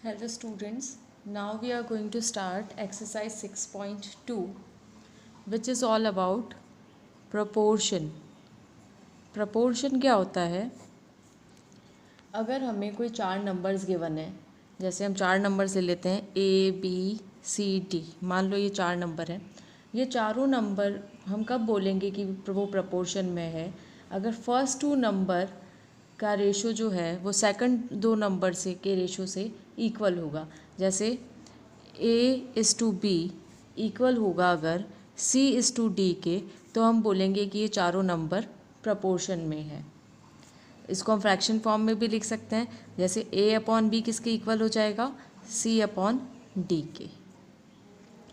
Hello students, now we are going to start exercise 6.2 which is all about proportion. Proportion क्या होता है? अगर हमें कोई चार नंबर्स गिवन है, जैसे हम चार नंबर्स ले लेते हैं ABCD, मान लो ये चार नंबर हैं। ये चारों नंबर हम कब बोलेंगे कि वो प्रपोर्शन में है? अगर फर्स्ट टू नंबर का रेशो जो है वो सेकंड दो नंबर से के रेशो से इक्वल होगा। जैसे A/B इक्वल होगा अगर C/D के, तो हम बोलेंगे कि ये चारों नंबर प्रपोर्शन में है। इसको हम फ्रैक्शन फॉर्म में भी लिख सकते हैं, जैसे A/B किसके इक्वल हो जाएगा? C/D के।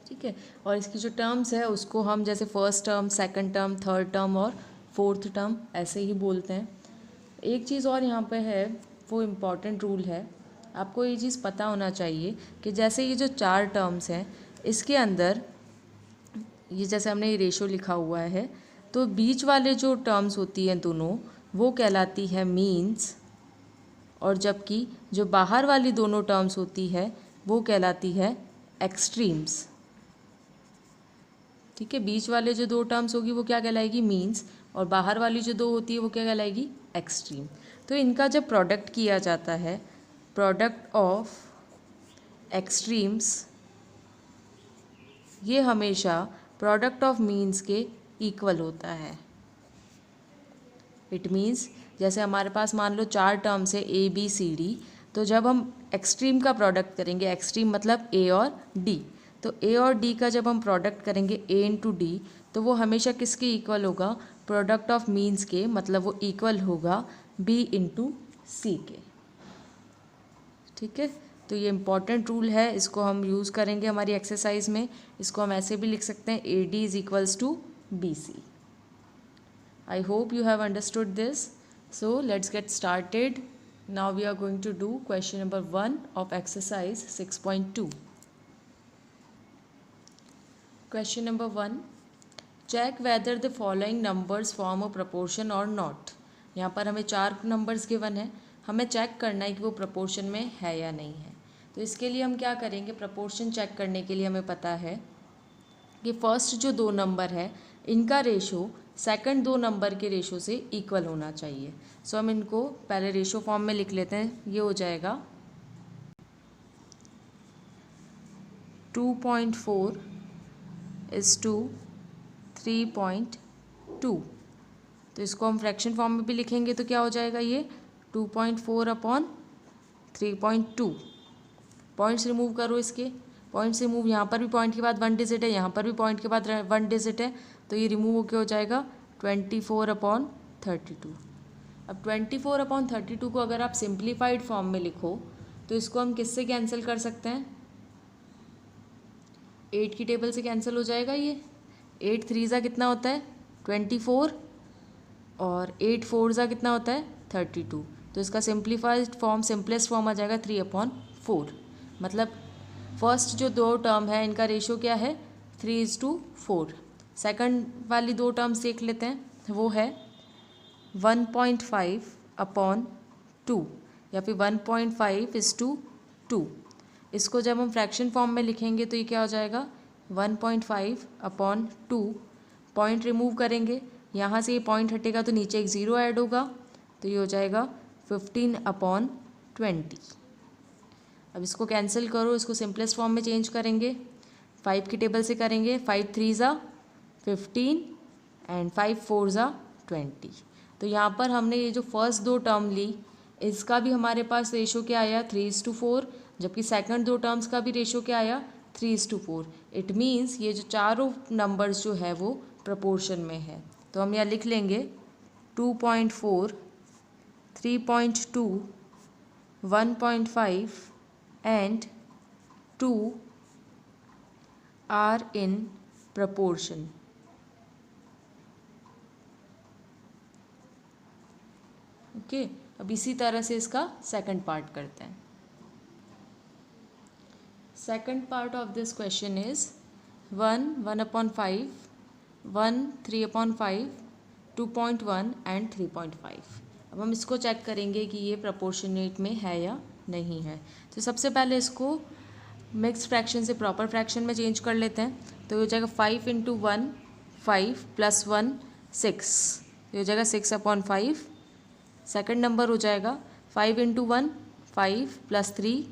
ठीक है, और इसकी जो टर्म्स है उसको हम जैसे first term, second term, third term और फोर्थ टर्म ऐसे ही बोलते हैं। एक चीज़ और यहाँ पे है, वो इम्पॉर्टेंट रूल है, आपको ये चीज़ पता होना चाहिए कि जैसे ये जो चार टर्म्स हैं इसके अंदर ये जैसे हमने ये रेशो लिखा हुआ है, तो बीच वाले जो टर्म्स होती हैं दोनों वो कहलाती है मीन्स, और जबकि जो बाहर वाली दोनों टर्म्स होती है वो कहलाती है एक्सट्रीम्स। ठीक है, बीच वाले जो दो टर्म्स होगी वो क्या कहलाएगी? मीन्स, और बाहर वाली जो दो होती है वो क्या कहलाएगी? एक्सट्रीम। तो इनका जब प्रोडक्ट किया जाता है, प्रोडक्ट ऑफ एक्सट्रीम्स, ये हमेशा प्रोडक्ट ऑफ मीन्स के इक्वल होता है। इट मीन्स जैसे हमारे पास मान लो चार टर्म्स है ABCD, तो जब हम एक्सट्रीम का प्रोडक्ट करेंगे, एक्सट्रीम मतलब A और D, तो A और D का जब हम प्रोडक्ट करेंगे A इंटू D, तो वो हमेशा किसके इक्वल होगा? प्रोडक्ट ऑफ मीन्स के, मतलब वो इक्वल होगा B इंटू C के। ठीक है, तो ये इम्पॉर्टेंट रूल है, इसको हम यूज़ करेंगे हमारी एक्सरसाइज में। इसको हम ऐसे भी लिख सकते हैं AD is equals to BC। I hope you have understood this. So let's get started. Now we are going to do question number 1 of exercise 6.2. Question number 1. Check whether the following numbers form a proportion or not. यहाँ पर हमें चार numbers given है, हमें check करना है कि वो प्रपोर्शन में है या नहीं है। तो इसके लिए हम क्या करेंगे? प्रपोर्शन चेक करने के लिए हमें पता है कि फर्स्ट जो दो नंबर है इनका रेशो सेकंड दो नंबर के रेशो से इक्वल होना चाहिए। सो हम इनको पहले रेशो फॉर्म में लिख लेते हैं। ये हो जाएगा 2.4 इज टू 3.2। तो इसको हम फ्रैक्शन फॉर्म में भी लिखेंगे तो क्या हो जाएगा? ये 2.4 अपॉन 3.2। पॉइंट्स रिमूव करो इसके, पॉइंट्स रिमूव, यहाँ पर भी पॉइंट के बाद वन डिजिट है, यहाँ पर भी पॉइंट के बाद वन डिजिट है, तो ये रिमूव होकर हो जाएगा 24 अपॉन 32। अब 24 अपॉन 32 को अगर आप सिंप्लीफाइड फॉर्म में लिखो तो इसको हम किससे कैंसिल कर सकते हैं? 8 की टेबल से कैंसिल हो जाएगा ये। 8 3 ज़ा कितना होता है? 24, और 8 4 ज़ा कितना होता है? 32। तो इसका सिंप्लीफाइड फॉर्म, सिंपलेस्ट फॉर्म आ जाएगा 3/4। मतलब फर्स्ट जो दो टर्म है इनका रेशो क्या है? 3:4। सेकंड वाली दो टर्म्स देख लेते हैं, वो है 1.5 अपॉन 2 या फिर 1.5:2। इसको जब हम फ्रैक्शन फॉर्म में लिखेंगे तो ये क्या हो जाएगा? 1.5 अपॉन 2, पॉइंट रिमूव करेंगे, यहाँ से ये पॉइंट हटेगा तो नीचे एक ज़ीरो ऐड होगा, तो ये हो जाएगा 15/20। अब इसको कैंसिल करो, इसको सिंपलेस्ट फॉर्म में चेंज करेंगे, 5 की टेबल से करेंगे। 5 3 ज़ा 15 एंड 5 4 ज़ा 20। तो यहाँ पर हमने ये जो फर्स्ट दो टर्म ली इसका भी हमारे पास रेशो क्या आया? 3:4, जबकि सेकंड दो टर्म्स का भी रेशो क्या आया? 3:4। इट मीन्स ये जो चारों नंबर्स जो है वो प्रपोर्शन में है। तो हम यहाँ लिख लेंगे 2.4, 3.2, 1.5 and 2 are in proportion. Okay, अब इसी तरह से इसका सेकंड पार्ट करते हैं। Second part of this question is 1/5, 1 3/5, 2.1 and 3.5। अब हम इसको चेक करेंगे कि ये प्रपोर्शनेट में है या नहीं है। तो सबसे पहले इसको मिक्स्ड फ्रैक्शन से प्रॉपर फ्रैक्शन में चेंज कर लेते हैं। तो हो जाएगा 5 इंटू 1 5 प्लस 1 6, ये हो जाएगा 6/5। सेकंड नंबर हो जाएगा 5 इंटू 1 5 प्लस 3,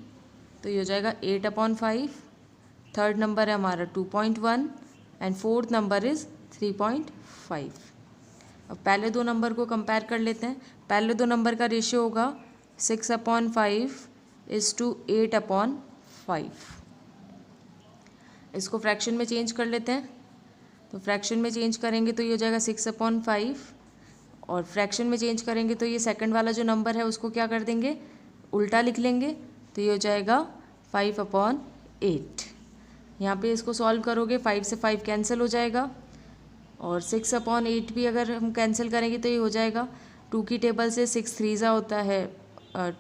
तो ये हो जाएगा 8/5। थर्ड नंबर है हमारा 2.1 एंड फोर्थ नंबर इज़ 3.5। अब पहले दो नंबर को कंपेयर कर लेते हैं। पहले दो नंबर का रेशियो होगा 6/5 8/5। इसको फ्रैक्शन में चेंज कर लेते हैं। तो फ्रैक्शन में चेंज करेंगे तो ये हो जाएगा 6/5, और फ्रैक्शन में चेंज करेंगे तो ये सेकंड वाला जो नंबर है उसको क्या कर देंगे, उल्टा लिख लेंगे। तो ये हो जाएगा 5/8। यहाँ पे इसको सॉल्व करोगे 5 से 5 कैंसिल हो जाएगा, और 6/8 भी अगर हम कैंसिल करेंगे तो ये हो जाएगा 2 की टेबल से 6 3 होता है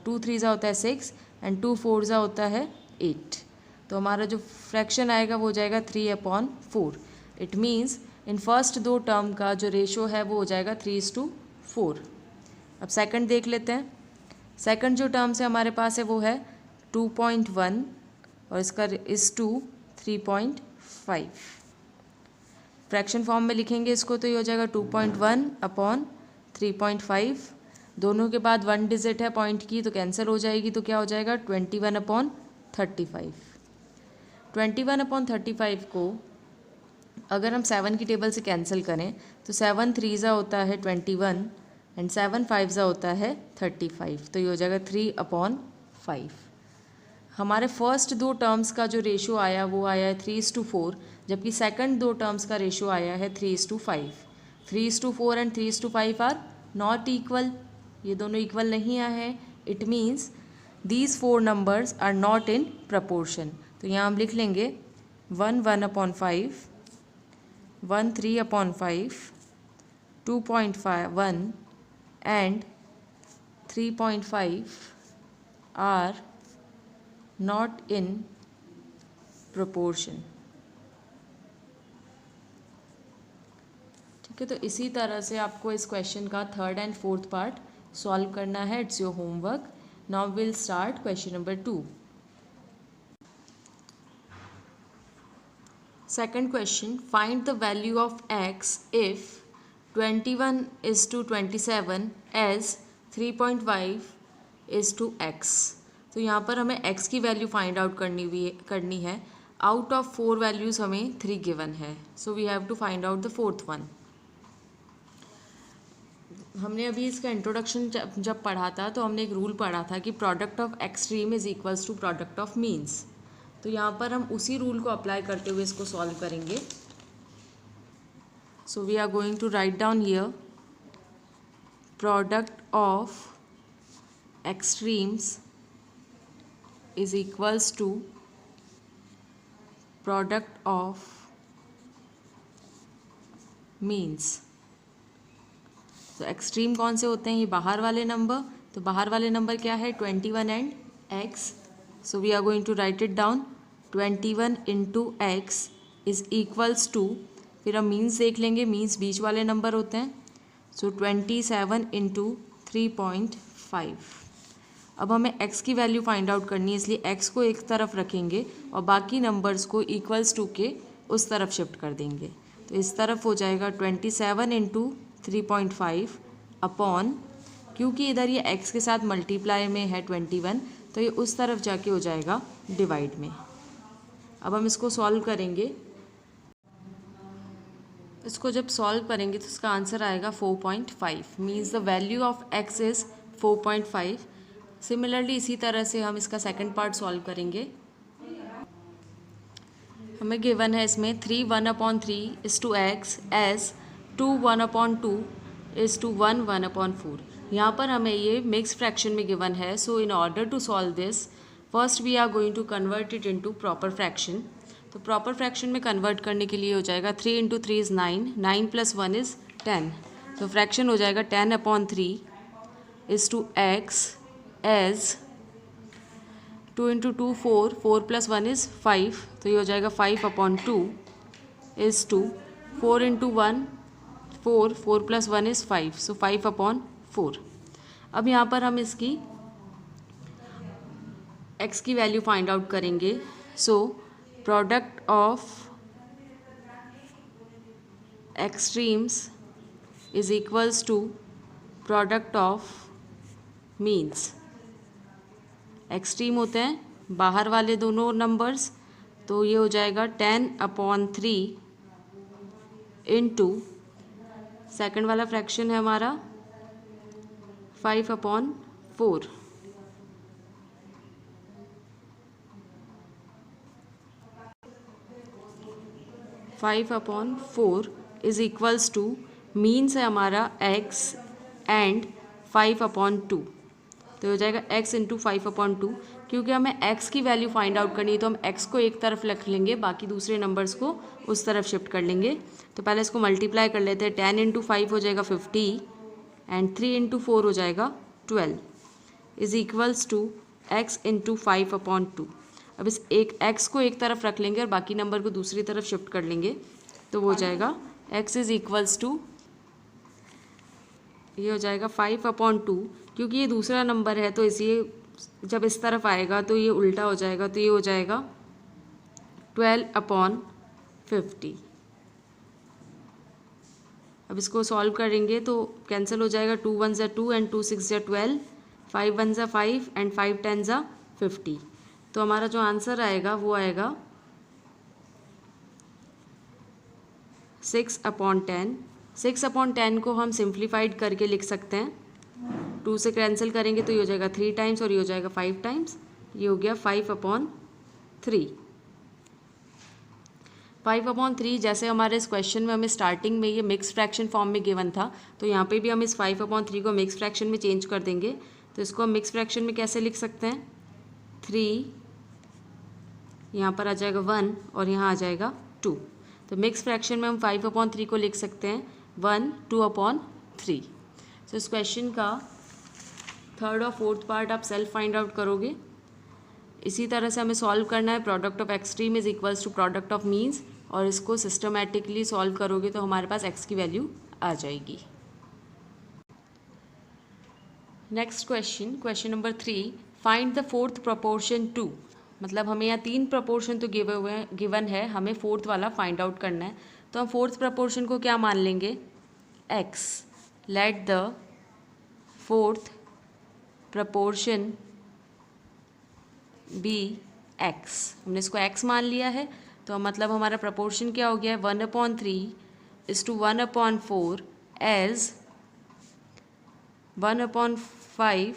2 3 होता है 6 एंड 2 4 होता है 8। तो हमारा जो फ्रैक्शन आएगा वो हो जाएगा 3/4। इट मीन्स इन फर्स्ट दो टर्म का जो रेशो है वो हो जाएगा 3:4। अब सेकंड देख लेते हैं। सेकंड जो टर्म से हमारे पास है वो है 2.1 और इसका इस टू 3.5। फ्रैक्शन फॉर्म में लिखेंगे इसको तो ये हो जाएगा 2.1/3.5। दोनों के बाद 1 डिजिट है पॉइंट की तो कैंसिल हो जाएगी, तो क्या हो जाएगा 21/35। 21/35 को अगर हम 7 की टेबल से कैंसिल करें तो 7 3 होता है 21 एंड 7 5 होता है 35, तो ये हो जाएगा 3/5। हमारे फर्स्ट दो टर्म्स का जो रेशो आया वो आया है 3:4, जबकि सेकंड दो टर्म्स का रेशो आया है 3:5। 3:4 एंड 3:5 आर नॉट इक्वल, ये दोनों इक्वल नहीं आए हैं। It means these 4 numbers are not in proportion. तो यहाँ हम लिख लेंगे 1 1/5, 1 3/5, 2.1 and 3.5 are not in proportion। ठीक है, तो इसी तरह से आपको इस क्वेश्चन का third and fourth part solve करना है। It's your homework. Now will start question number 2। Second question, find the value of x if 21:27 as 3.5:x। तो यहाँ पर हमें x की वैल्यू फाइंड आउट करनी है। आउट ऑफ 4 वैल्यूज़ हमें 3 गिवन है, so we have to find out the fourth one. हमने अभी इसका इंट्रोडक्शन जब पढ़ा था तो हमने एक रूल पढ़ा था कि product of extreme is equals to product of means. तो यहाँ पर हम उसी रूल को अप्लाई करते हुए इसको सॉल्व करेंगे। So we are going to write down here product of extremes is equals to product of means. तो एक्सट्रीम कौन से होते हैं, ये बाहर वाले नंबर। तो बाहर वाले नंबर क्या है 21 and x। So we are going to write it down 21 into x is equals to, फिर हम मीन्स देख लेंगे, मीन्स बीच वाले नंबर होते हैं। सो 27 इंटू 3.5। अब हमें x की वैल्यू फाइंड आउट करनी है, इसलिए x को एक तरफ रखेंगे और बाकी नंबर्स को इक्वल्स टू के उस तरफ शिफ्ट कर देंगे। तो इस तरफ हो जाएगा 27 इंटू 3.5 अपॉन, क्योंकि इधर ये x के साथ मल्टीप्लाई में है 21, तो ये उस तरफ जाके हो जाएगा डिवाइड में। अब हम इसको सॉल्व करेंगे। इसको जब सॉल्व करेंगे तो इसका आंसर आएगा 4.5, means the value of x is 4.5। Similarly इसी तरह से हम इसका सेकंड पार्ट सॉल्व करेंगे। हमें गिवन है इसमें 3 1/3 is to x as 2 1/2 is to 1 1/4। यहाँ पर हमें ये मिक्स फ्रैक्शन में गिवन है। So in order to solve this first we are going to convert it into proper fraction. तो प्रॉपर फ्रैक्शन में कन्वर्ट करने के लिए हो जाएगा 3 इंटू 3 इज़ 9, 9 प्लस 1 इज़ 10। तो फ्रैक्शन हो जाएगा 10/3 is to x as 2 into 2 4, 4 plus 1 is 5, तो ये हो जाएगा 5/2 is to 4 into 1 4, 4 plus 1 is 5, so 5/4। अब यहाँ पर हम इसकी x की वैल्यू फाइंड आउट करेंगे. So product of extremes is equals to product of means. Extreme होते हैं बाहर वाले दोनों नंबर्स, तो ये हो जाएगा 10/3 इंटू सेकेंड वाला फ्रैक्शन है हमारा 5/4. 5/4 इज इक्वल्स टू मीन्स है हमारा x एंड 5/2. तो हो जाएगा x इंटू 5/2. क्योंकि हमें x की वैल्यू फाइंड आउट करनी है तो हम x को एक तरफ रख लेंगे, बाकी दूसरे नंबर्स को उस तरफ शिफ्ट कर लेंगे. तो पहले इसको मल्टीप्लाई कर लेते हैं. 10 इंटू 5 हो जाएगा 50 एंड 3 इंटू 4 हो जाएगा 12 is equals to x into 5/2. अब इस एक x को एक तरफ रख लेंगे और बाकी नंबर को दूसरी तरफ शिफ्ट कर लेंगे. तो वो हो जाएगा x इज इक्वल्स टू, ये हो जाएगा 5/2. क्योंकि ये दूसरा नंबर है तो इसलिए जब इस तरफ आएगा तो ये उल्टा हो जाएगा. तो ये हो जाएगा 12/50. अब इसको सॉल्व करेंगे तो कैंसिल हो जाएगा. 2 1 ज़ा 2 एंड 2 6 ज़ा 12, 5 1 ज़ा 5 एंड 5 10 ज़ा 50. तो हमारा जो आंसर आएगा वो आएगा 6/10. 6/10 को हम सिंप्लीफाइड करके लिख सकते हैं. 2 से कैंसिल करेंगे तो ये हो जाएगा 3 टाइम्स और ये हो जाएगा 5 टाइम्स. ये हो गया 5/3. 5/3 जैसे हमारे इस क्वेश्चन में हमें स्टार्टिंग में ये मिक्स फ्रैक्शन फॉर्म में गिवन था, तो यहाँ पे भी हम इस 5/3 को मिक्स फ्रैक्शन में चेंज कर देंगे. तो इसको हम मिक्स फ्रैक्शन में कैसे लिख सकते हैं? 3 यहाँ पर आ जाएगा 1 और यहाँ आ जाएगा 2. तो मिक्स फ्रैक्शन में हम 5/3 को लिख सकते हैं 1 2/3. तो इस क्वेश्चन का थर्ड और फोर्थ पार्ट आप सेल्फ फाइंड आउट करोगे. इसी तरह से हमें सॉल्व करना है. Product of extreme is equals to product of means, और इसको सिस्टमेटिकली सॉल्व करोगे तो हमारे पास x की वैल्यू आ जाएगी. Next question, question number 3, find the fourth proportion to. मतलब हमें यहाँ 3 प्रोपोर्शन तो गिवन है, हमें फोर्थ वाला फाइंड आउट करना है. तो हम फोर्थ प्रोपोर्शन को क्या मान लेंगे? x. Let the fourth proportion be x. हमने इसको x मान लिया है, तो मतलब हमारा प्रोपोर्शन क्या हो गया है? 1/3 is to 1/4 as 1/5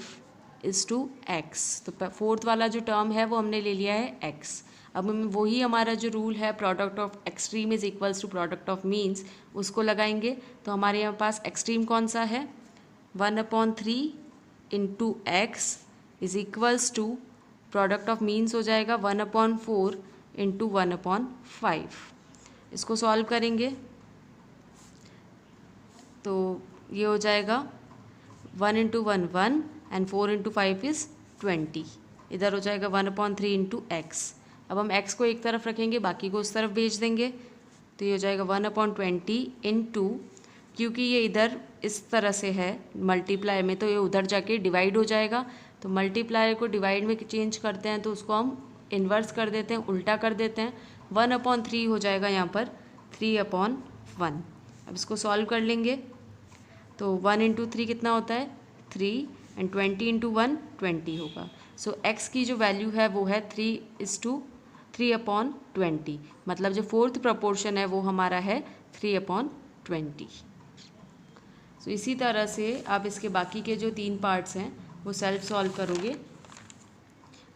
is to x. तो फोर्थ वाला जो टर्म है वो हमने ले लिया है x. अब हम वही हमारा जो रूल है product of extreme is equals to product of means, उसको लगाएंगे. तो हमारे यहाँ पास एक्सट्रीम कौन सा है? 1/3 into x is equals to product of means हो जाएगा 1/4 इंटू 1/5. इसको सॉल्व करेंगे तो ये हो जाएगा 1 इंटू 1 1 एंड 4 इंटू 5 इज़ 20. इधर हो जाएगा 1/3 इंटू x. अब हम x को एक तरफ रखेंगे, बाकी को उस तरफ भेज देंगे. तो ये हो जाएगा 1/20 इंटू, क्योंकि ये इधर इस तरह से है मल्टीप्लाई में, तो ये उधर जाके डिवाइड हो जाएगा. तो मल्टीप्लाई को डिवाइड में चेंज करते हैं तो उसको हम इन्वर्स कर देते हैं, उल्टा कर देते हैं. 1/3 हो जाएगा यहाँ पर 3/1. अब इसको सॉल्व कर लेंगे तो 1 इंटू 3 कितना होता है? 3 एंड 20 इंटू 1 20 होगा. सो x की जो वैल्यू है वो है 3:3/20. मतलब जो फोर्थ प्रोपोर्शन है वो हमारा है 3/20. सो इसी तरह से आप इसके बाकी के जो 3 पार्ट्स हैं वो सेल्फ सॉल्व करोगे.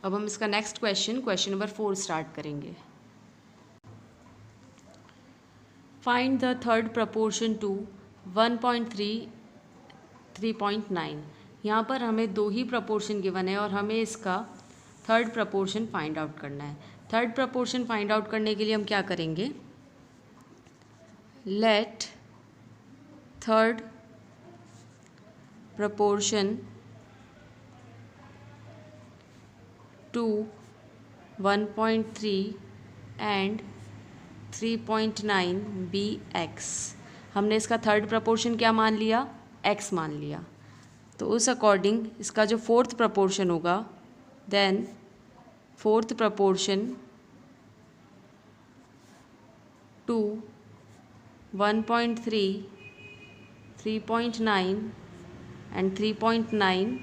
अब हम इसका next question, question number 4 start करेंगे. Find the third proportion to 1.3 3.9. यहाँ पर हमें 2 ही प्रोपोर्शन गिवन है और हमें इसका थर्ड प्रोपोर्शन फाइंड आउट करना है. थर्ड प्रोपोर्शन फाइंड आउट करने के लिए हम क्या करेंगे? Let third proportion to 1.3 and 3.9 be x. हमने इसका थर्ड प्रोपोर्शन क्या मान लिया? x मान लिया. तो उस अकॉर्डिंग इसका जो फोर्थ प्रोपोर्शन होगा, then fourth proportion to 1.3, 3.9 and 3.9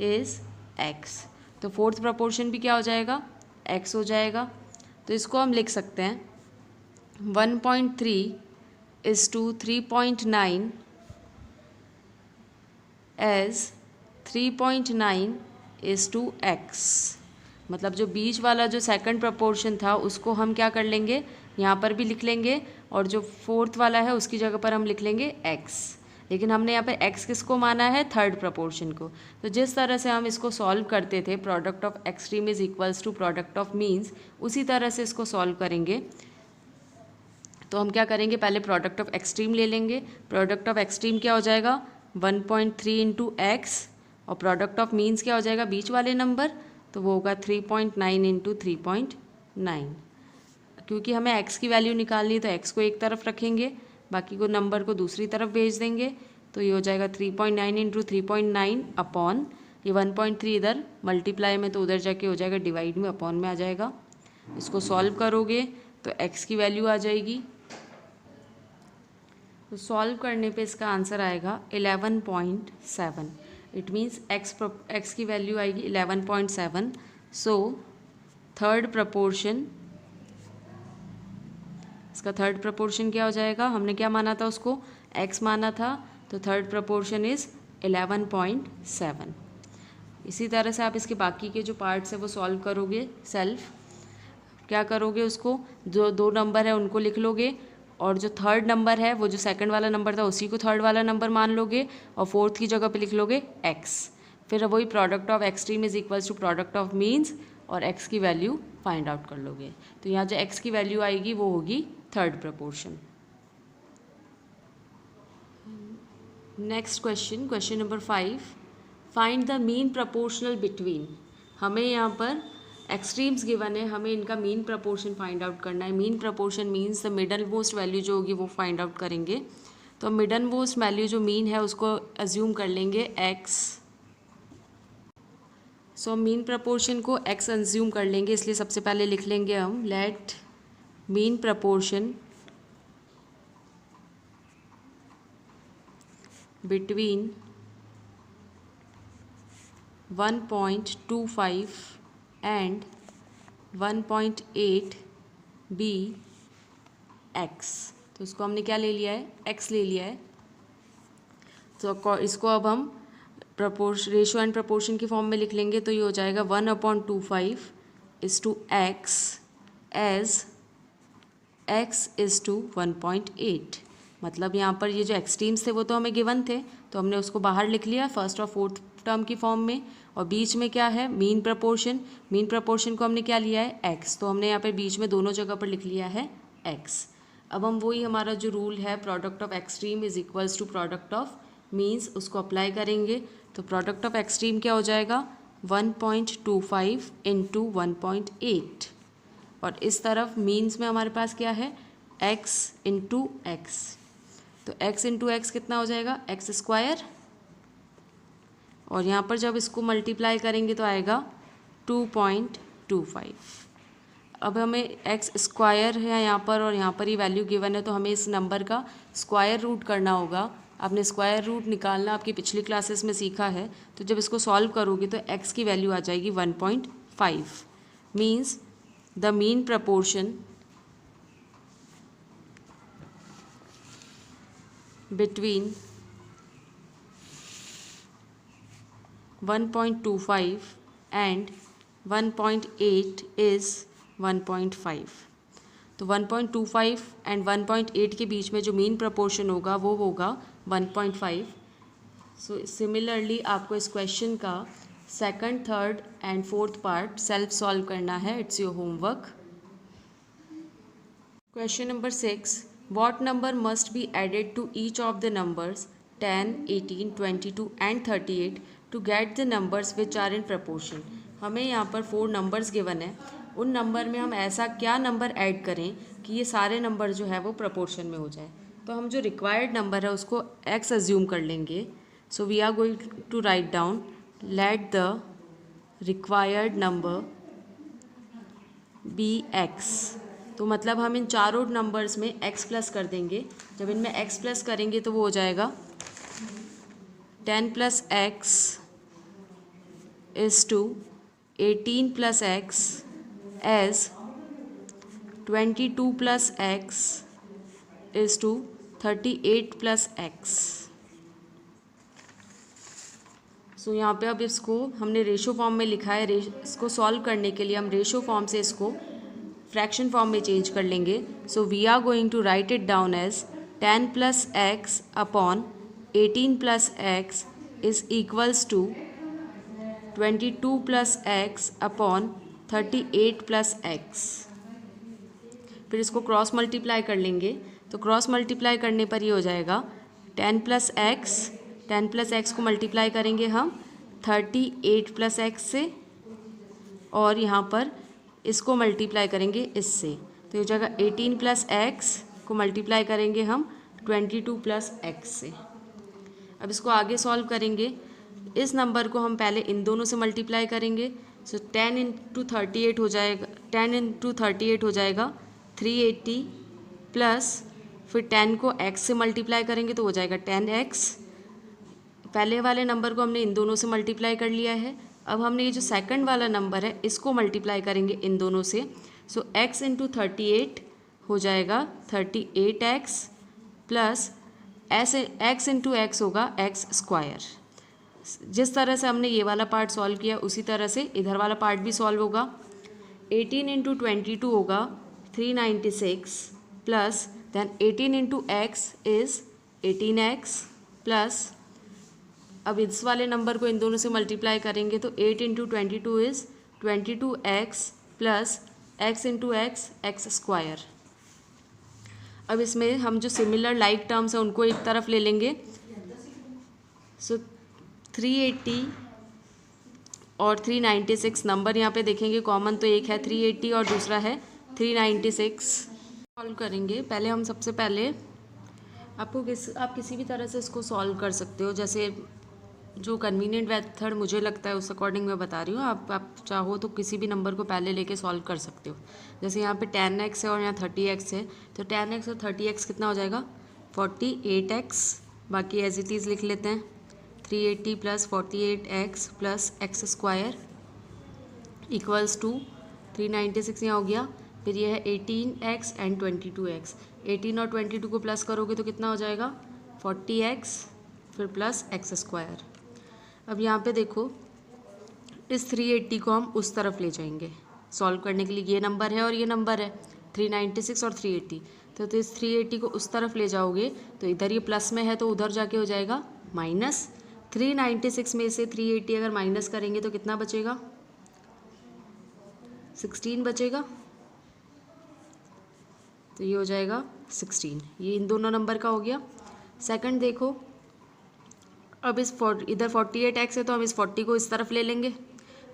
is x। तो फोर्थ प्रपोर्शन भी क्या हो जाएगा, x हो जाएगा। तो इसको हम लिख सकते हैं 1.3 is to 3.9 as 3.9 is to x। मतलब जो बीच वाला जो सेकंड प्रपोर्शन था उसको हम क्या कर लेंगे, यहाँ पर भी लिख लेंगे, और जो फोर्थ वाला है उसकी जगह पर हम लिख लेंगे x। लेकिन हमने यहाँ पर x किसको माना है, थर्ड प्रपोर्शन को। तो जिस तरह से हम इसको सॉल्व करते थे product of extreme is equals to product of means, उसी तरह से इसको सॉल्व करेंगे। तो हम क्या करेंगे, पहले प्रोडक्ट ऑफ एक्सट्रीम ले लेंगे। प्रोडक्ट ऑफ एक्सट्रीम क्या हो जाएगा, 1.3 इंटू एक्स, और प्रोडक्ट ऑफ मीन्स क्या हो जाएगा, बीच वाले नंबर, तो वो होगा 3.9 इंटू 3.9। क्योंकि हमें x की वैल्यू निकालनी है तो x को एक तरफ रखेंगे, बाकी को नंबर को दूसरी तरफ भेज देंगे। तो ये हो जाएगा 3.9 इंटू 3.9 अपॉन ये 1.3 इधर मल्टीप्लाई में, तो उधर जाके हो जाएगा डिवाइड में, अपॉन में आ जाएगा। इसको सॉल्व करोगे तो x की वैल्यू आ जाएगी। तो सॉल्व करने पे इसका आंसर आएगा 11.7। इट मीन्स x की वैल्यू आएगी 11.7। सो थर्ड प्रपोर्शन, इसका थर्ड प्रपोर्शन क्या हो जाएगा, हमने क्या माना था उसको, x माना था, तो थर्ड प्रपोर्शन इज़ 11.7। इसी तरह से आप इसके बाकी के जो पार्ट्स है वो सॉल्व करोगे सेल्फ। क्या करोगे, उसको जो दो नंबर है उनको लिख लोगे, और जो थर्ड नंबर है वो जो सेकंड वाला नंबर था उसी को थर्ड वाला नंबर मान लोगे, और फोर्थ की जगह पे लिख लोगे x। फिर वही product of extreme is equals to product of means, और x की वैल्यू फाइंड आउट कर लोगे। तो यहाँ जो x की वैल्यू आएगी वो होगी third proportion. Next question, question number 5, find the mean proportional between. हमें यहाँ पर एक्सट्रीम्स गिवन है, हमें इनका मीन प्रपोर्शन फाइंड आउट करना है। Mean proportion means the middle most value जो होगी वो फाइंड आउट करेंगे। तो मिडल मोस्ट वैल्यू जो मीन है उसको अज्यूम कर लेंगे x। सो मीन प्रपोर्शन को x अज्यूम कर लेंगे, इसलिए सबसे पहले लिख लेंगे हम let mean proportion between 1.25 and 1.8 be x। तो इसको हमने क्या ले लिया है, x ले लिया है। तो इसको अब हम रेशियो एंड प्रपोर्शन की फॉर्म में लिख लेंगे। तो ये हो जाएगा 1/25 is to x as x is to 1.8। मतलब यहाँ पर ये जो एक्सट्रीम्स थे वो तो हमें गिवन थे, तो हमने उसको बाहर लिख लिया फर्स्ट और फोर्थ टर्म की फॉर्म में। और बीच में क्या है, मीन प्रपोर्शन। मीन प्रपोर्शन को हमने क्या लिया है, x। तो हमने यहाँ पे बीच में दोनों जगह पर लिख लिया है x। अब हम वही हमारा जो रूल है product of extreme is equals to product of means, उसको अप्लाई करेंगे। तो प्रोडक्ट ऑफ एक्सट्रीम क्या हो जाएगा, 1.25 इंटू 1.8, और इस तरफ मीन्स में हमारे पास क्या है, x इंटू एक्स। तो x इंटू एक्स कितना हो जाएगा, एक्स स्क्वायर, और यहाँ पर जब इसको मल्टीप्लाई करेंगे तो आएगा 2.25। अब हमें x स्क्वायर है यहाँ पर, और यहाँ पर ही वैल्यू गिवन है, तो हमें इस नंबर का स्क्वायर रूट करना होगा। आपने स्क्वायर रूट निकालना आपकी पिछली क्लासेस में सीखा है। तो जब इसको सॉल्व करोगे तो x की वैल्यू आ जाएगी 1.5। Means the mean proportion between 1.25 and 1.8 is 1.5। तो 1.25 एंड 1.8 के बीच में जो मीन प्रपोर्शन होगा वो होगा 1.5। सो सिमिलरली आपको इस क्वेश्चन का second, third and fourth part self solve करना है। It's your homework. Question number 6, what number must be added to each of the numbers 10, 18, 22 and 38 to get the numbers which are in proportion. हमें यहाँ पर 4 numbers given है, उन number में हम ऐसा क्या नंबर ऐड करें कि ये सारे नंबर जो है वो प्रपोर्शन में हो जाए। तो हम जो रिक्वायर्ड नंबर है उसको x अज्यूम कर लेंगे। So we are going to write down let the required number be x. तो मतलब हम इन चारों नंबर्स में x प्लस कर देंगे। जब इनमें x प्लस करेंगे तो वो हो जाएगा 10 plus x is to 18 plus x as 22 plus x is to 38 plus x. So यहाँ पे अब इसको हमने रेशो फॉर्म में लिखा है। इसको सॉल्व करने के लिए हम रेशो फॉर्म से इसको फ्रैक्शन फॉर्म में चेंज कर लेंगे। So we are going to write it down as 10 plus x upon 18 plus x is equals to 22 plus x upon 38 plus x. फिर इसको क्रॉस मल्टीप्लाई कर लेंगे। तो क्रॉस मल्टीप्लाई करने पर ये हो जाएगा 10 प्लस एक्स को मल्टीप्लाई करेंगे हम 38 प्लस एक्स से, और यहाँ पर इसको मल्टीप्लाई करेंगे इससे, तो ये हो जाएगा 18 प्लस एक्स को मल्टीप्लाई करेंगे हम 22 प्लस एक्स से। अब इसको आगे सॉल्व करेंगे। इस नंबर को हम पहले इन दोनों से मल्टीप्लाई करेंगे। सो 10 इंटू 38 हो जाएगा, 10 इंटू 38 हो जाएगा 380 प्लस फिर 10 को x से मल्टीप्लाई करेंगे तो हो जाएगा 10x। पहले वाले नंबर को हमने इन दोनों से मल्टीप्लाई कर लिया है। अब हमने ये जो सेकंड वाला नंबर है इसको मल्टीप्लाई करेंगे इन दोनों से। सो x इंटू 38 हो जाएगा 38x plus x into x होगा x स्क्वायर। जिस तरह से हमने ये वाला पार्ट सॉल्व किया उसी तरह से इधर वाला पार्ट भी सॉल्व होगा। 18 इंटू 22 होगा 396 plus then 18 into x is 18x plus, अब इस वाले नंबर को इन दोनों से मल्टीप्लाई करेंगे तो 8 into 22 is 22x plus x into x square. अब इसमें हम जो सिमिलर लाइक टर्म्स हैं उनको एक तरफ ले लेंगे। सो 380 और 396 नंबर यहाँ पे देखेंगे कॉमन तो एक है 380 और दूसरा है 396। सॉल्व करेंगे। पहले हम सबसे पहले आप किसी भी तरह से इसको सॉल्व कर सकते हो, जैसे जो कन्वीनियंट मेथड मुझे लगता है उस अकॉर्डिंग मैं बता रही हूँ। आप चाहो तो किसी भी नंबर को पहले लेके सॉल्व कर सकते हो। जैसे यहाँ पे 10x है और यहाँ 30x है, तो 10x और 30x कितना हो जाएगा 48x। बाकी एज इट इज़ लिख लेते हैं 380 plus 48x plus x square equals to 396 यहाँ हो गया। फिर ये है 18x एंड 22x। 18 और 22 को प्लस करोगे तो कितना हो जाएगा 40x फिर प्लस एक्स स्क्वायर। अब यहाँ पे देखो इस 380 को हम उस तरफ ले जाएंगे सॉल्व करने के लिए। ये नंबर है और ये नंबर है 396 और 380, तो इस 380 को उस तरफ ले जाओगे तो इधर ये प्लस में है तो उधर जाके हो जाएगा माइनस। 396 में से 380 अगर माइनस करेंगे तो कितना बचेगा 16 बचेगा, तो ये हो जाएगा 16। ये इन दोनों नंबर का हो गया। सेकंड देखो, अब इस इधर 48x है तो हम इस 40 को इस तरफ ले लेंगे।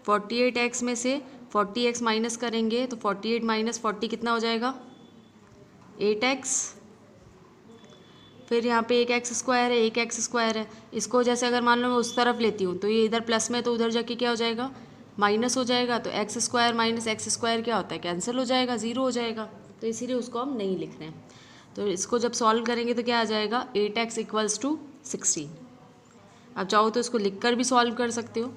48x में से 40x माइनस करेंगे तो 48 माइनस 40 कितना हो जाएगा 8x। फिर यहाँ पे एक एक्स स्क्वायर है, एक एक्स स्क्वायर है। इसको जैसे अगर मान लो मैं उस तरफ लेती हूँ तो ये इधर प्लस में तो उधर जाके क्या हो जाएगा माइनस हो जाएगा। तो x square minus x square क्या होता है कैंसिल हो जाएगा, ज़ीरो हो जाएगा। तो इसीलिए उसको हम नहीं लिख रहे हैं। तो इसको जब सॉल्व करेंगे तो क्या आ जाएगा 8x इक्वल्स टू 16। अब चाहो तो इसको लिख कर भी सॉल्व कर सकते हो।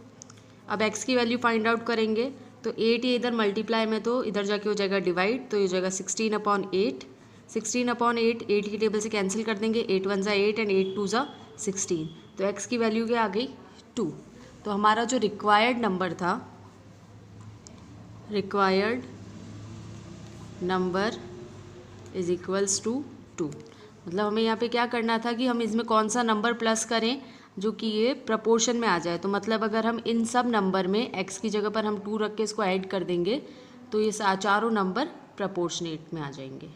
अब x की वैल्यू फाइंड आउट करेंगे तो 8 ये इधर मल्टीप्लाई में तो इधर जाके हो जाएगा डिवाइड, तो ये हो जाएगा 16/8। 16/8 8 की टेबल से कैंसिल कर देंगे, 8 1 ज़ा 8 एंड 8 2 ज़ा 16। तो x की वैल्यू क्या आ गई 2। तो हमारा जो रिक्वायर्ड नंबर था, required number is equals to 2। मतलब हमें यहाँ पे क्या करना था कि हम इसमें कौन सा नंबर प्लस करें जो कि ये प्रपोर्शन में आ जाए। तो मतलब अगर हम इन सब नंबर में x की जगह पर हम 2 रख के इसको ऐड कर देंगे तो ये चारों नंबर प्रपोर्शनेट में आ जाएंगे।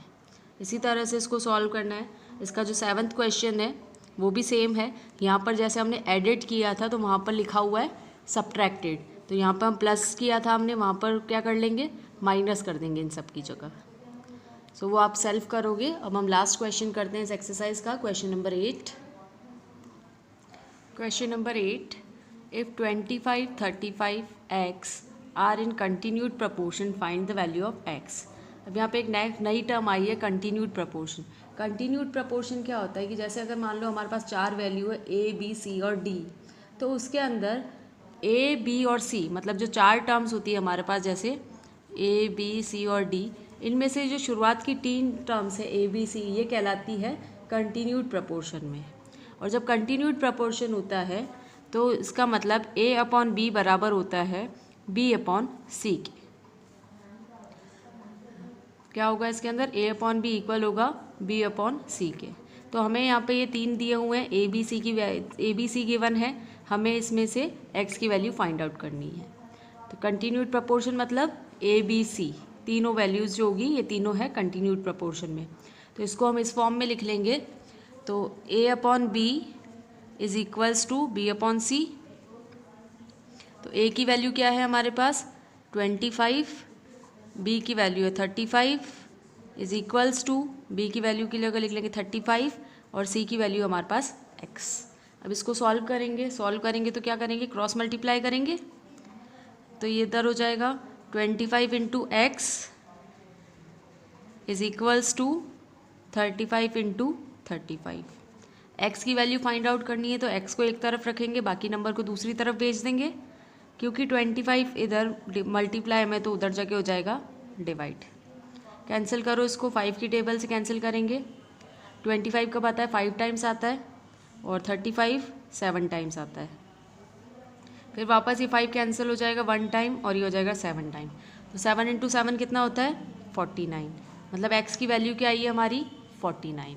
इसी तरह से इसको सॉल्व करना है। इसका जो 7th क्वेश्चन है वो भी सेम है। यहाँ पर जैसे हमने एडिट किया था तो वहाँ पर लिखा हुआ है सब्ट्रैक्टेड, तो यहाँ पर हम प्लस किया था हमने, वहाँ पर क्या कर लेंगे माइनस कर देंगे इन सब की जगह। सो वो आप सेल्फ करोगे। अब हम लास्ट क्वेश्चन करते हैं इस एक्सरसाइज का, question number 8। Question number 8, if 25 35x are in continued proportion find the value of x. अब यहाँ पे एक नई टर्म आई है कंटिन्यूड प्रपोर्शन। कंटिन्यूड प्रपोर्शन क्या होता है कि जैसे अगर मान लो हमारे पास 4 वैल्यू है ए बी सी और डी, तो उसके अंदर ए बी और सी मतलब जो 4 टर्म्स होती है हमारे पास, जैसे ए बी सी और डी, इनमें से जो शुरुआत की 3 टर्म्स है ए बी सी, ये कहलाती है कंटिन्यूड प्रपोर्शन में। और जब कंटिन्यूड प्रपोर्शन होता है तो इसका मतलब ए अपॉन बी बराबर होता है बी अपॉन सी के। क्या होगा इसके अंदर, ए अपॉन बी इक्वल होगा बी अपॉन सी के। तो हमें यहाँ पे ये 3 दिए हुए हैं, ए बी सी गिवन है, हमें इसमें से एक्स की वैल्यू फाइंड आउट करनी है। तो कंटिन्यूड प्रपोर्शन मतलब ए बी सी तीनों वैल्यूज़ जो होगी ये तीनों है कंटिन्यूड प्रपोर्शन में। तो इसको हम इस फॉर्म में लिख लेंगे। तो A upon B is equals to B upon C. तो ए की वैल्यू क्या है हमारे पास 25, बी की वैल्यू है 35 इज इक्वल्स टू, बी की वैल्यू के लिए अगर लिख लेंगे 35 और सी की वैल्यू हमारे पास x। अब इसको सॉल्व करेंगे तो क्या करेंगे, क्रॉस मल्टीप्लाई करेंगे। तो ये इधर हो जाएगा 25 into x is equals to 35 into 35। X की वैल्यू फाइंड आउट करनी है तो एक्स को एक तरफ रखेंगे, बाकी नंबर को दूसरी तरफ भेज देंगे, क्योंकि 25 इधर मल्टीप्लाई में तो उधर जाके हो जाएगा डिवाइड। कैंसिल करो इसको, 5 की टेबल से कैंसिल करेंगे। 25 कब आता है, 5 टाइम्स आता है, और 35 7 टाइम्स आता है। फिर वापस ये 5 कैंसिल हो जाएगा 1 टाइम और ये हो जाएगा 7 टाइम। तो 7 इंटू 7 कितना होता है 49। मतलब x की वैल्यू क्या आई है हमारी 49।